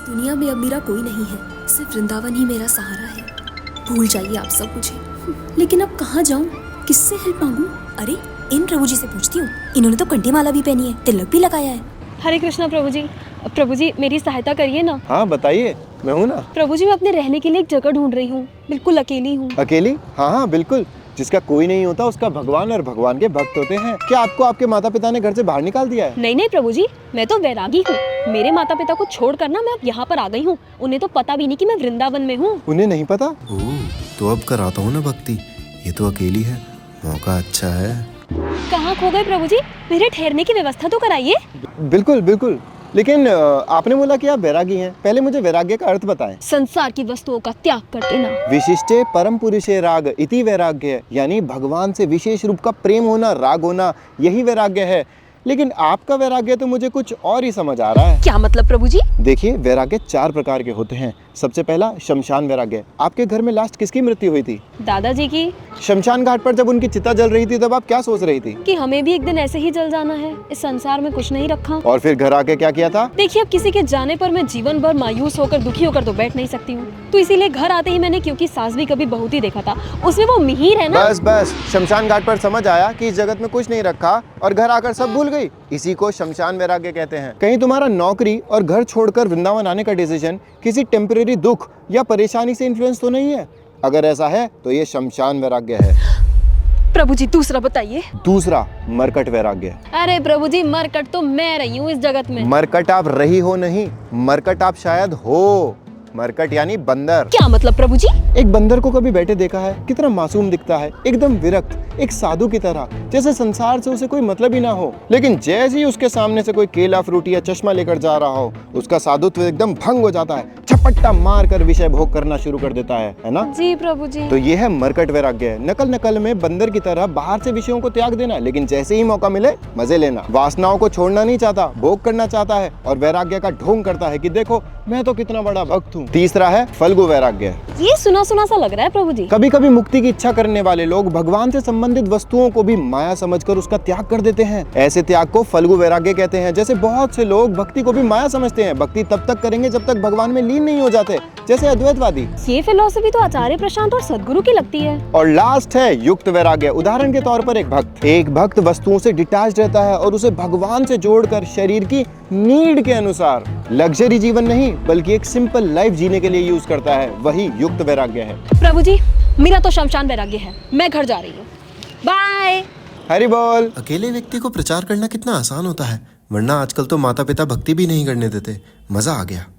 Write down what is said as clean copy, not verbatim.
दुनिया में अब मेरा कोई नहीं है, सिर्फ वृंदावन ही मेरा सहारा है। भूल जाइए आप सब मुझे। लेकिन अब कहाँ जाऊँ, किससे हेल्प मांगूं? अरे इन प्रभु जी से पूछती हूँ, इन्होंने तो कंठी माला भी पहनी है, तिलक भी लगाया है। हरे कृष्णा प्रभु जी मेरी सहायता करिए ना। हाँ बताइए, मैं हूँ ना। प्रभु जी मैं अपने रहने के लिए एक जगह ढूंढ रही हूँ, बिल्कुल अकेली हूँ। अकेली? हाँ हाँ बिल्कुल, जिसका कोई नहीं होता उसका भगवान और भगवान के भक्त होते हैं। क्या आपको आपके माता पिता ने घर से बाहर निकाल दिया है? नहीं प्रभु जी, मैं तो वैरागी हूँ। मेरे माता पिता को छोड़ कर ना मैं अब यहाँ पर आ गई हूँ। उन्हें तो पता भी नहीं कि मैं वृंदावन में हूँ। उन्हें नहीं पता? ओह, तो अब कराता हूँ ना भक्ति। ये तो अकेली है, मौका अच्छा है। कहाँ खो गए प्रभु जी? मेरे ठहरने की व्यवस्था तो कराइए। बिल्कुल बिल्कुल, लेकिन आपने बोला कि आप वैरागी हैं। पहले मुझे वैराग्य का अर्थ बताएं। संसार की वस्तुओं का त्याग कर देना। विशिष्टे परम पुरुषे राग इति वैराग्य, यानी भगवान से विशेष रूप का प्रेम होना, राग होना, यही वैराग्य है। लेकिन आपका वैराग्य तो मुझे कुछ और ही समझ आ रहा है। क्या मतलब प्रभु जी? देखिए, वैराग्य 4 प्रकार के होते हैं। सबसे पहला शमशान वैराग्य। आपके घर में लास्ट किसकी मृत्यु हुई थी? दादाजी की। शमशान घाट पर जब उनकी चिता जल रही थी तब आप क्या सोच रही थी? कि हमें भी एक दिन ऐसे ही जल जाना है। इस संसार में कुछ नहीं रखा। और फिर घर आके क्या किया था? देखिए, अब किसी के जाने पर मैं जीवन भर मायूस होकर, दुखी होकर तो बैठ नहीं सकती हूँ। तो इसीलिए घर आते ही मैंने, क्योंकि सास भी कभी बहुत ही देखा था, उसमें वो मिहिर है ना। बस शमशान घाट पर समझ आया कि इस जगत में कुछ नहीं रखा और घर आकर सब भूल गई। इसी को शमशान वैराग्य कहते हैं। कहीं तुम्हारा नौकरी और घर छोड़कर वृंदावन आने का डिसीजन किसी टेम्परेरी दुख या परेशानी से इन्फ्लुएंस तो नहीं है? अगर ऐसा है तो ये शमशान वैराग्य है। प्रभु जी दूसरा बताइए। दूसरा मरकट वैराग्य। अरे प्रभु जी, मरकट तो मैं रही हूँ इस जगत में। मरकट आप रही हो नहीं, मरकट आप शायद हो। मरकट यानी बंदर। क्या मतलब प्रभु जी? एक बंदर को कभी बैठे देखा है? कितना मासूम दिखता है, एकदम विरक्त, एक साधु की तरह, जैसे संसार से उसे कोई मतलब ही ना हो। लेकिन जैसे ही उसके सामने से कोई केला, फ्रूटी या चश्मा लेकर जा रहा हो, उसका साधुत्व एकदम भंग हो जाता है, झपट्टा मार कर विषय भोग करना शुरू कर देता है ना? जी प्रभु जी। तो ये है मरकट वैराग्य। नकल में बंदर की तरह बाहर से विषयों को त्याग देना, लेकिन जैसे ही मौका मिले मजे लेना। वासनाओं को छोड़ना नहीं चाहता, भोग करना चाहता है और वैराग्य का ढोंग करता है कि देखो मैं तो कितना बड़ा भक्त हूँ। तीसरा है फल्गु वैराग्य। ये सुना सुना सा लग रहा है प्रभु जी। कभी कभी मुक्ति की इच्छा करने वाले लोग भगवान से संबंधित वस्तुओं को भी माया समझकर उसका त्याग कर देते हैं। ऐसे त्याग को फल्गु वैराग्य कहते हैं। जैसे बहुत से लोग भक्ति को भी माया समझते हैं। भक्ति तब तक करेंगे जब तक भगवान में लीन नहीं हो जाते, जैसे अद्वैतवादी। ये फिलॉसफी तो आचार्य प्रशांत और सदगुरु की लगती है। और लास्ट है युक्त वैराग्य। उदाहरण के तौर पर एक भक्त वस्तुओं से डिटैच रहता है और उसे भगवान से जोड़कर शरीर की नीड के अनुसार लग्जरी जीवन नहीं बल्कि एक सिंपल लाइफ जीने के लिए यूज करता है, वही युक्त वैराग्य है। प्रभु जी, मेरा तो शमशान वैराग्य है। मैं घर जा रही हूँ, बाय। हरि बोल। अकेले व्यक्ति को प्रचार करना कितना आसान होता है, वरना आजकल तो माता पिता भक्ति भी नहीं करने देते। मजा आ गया।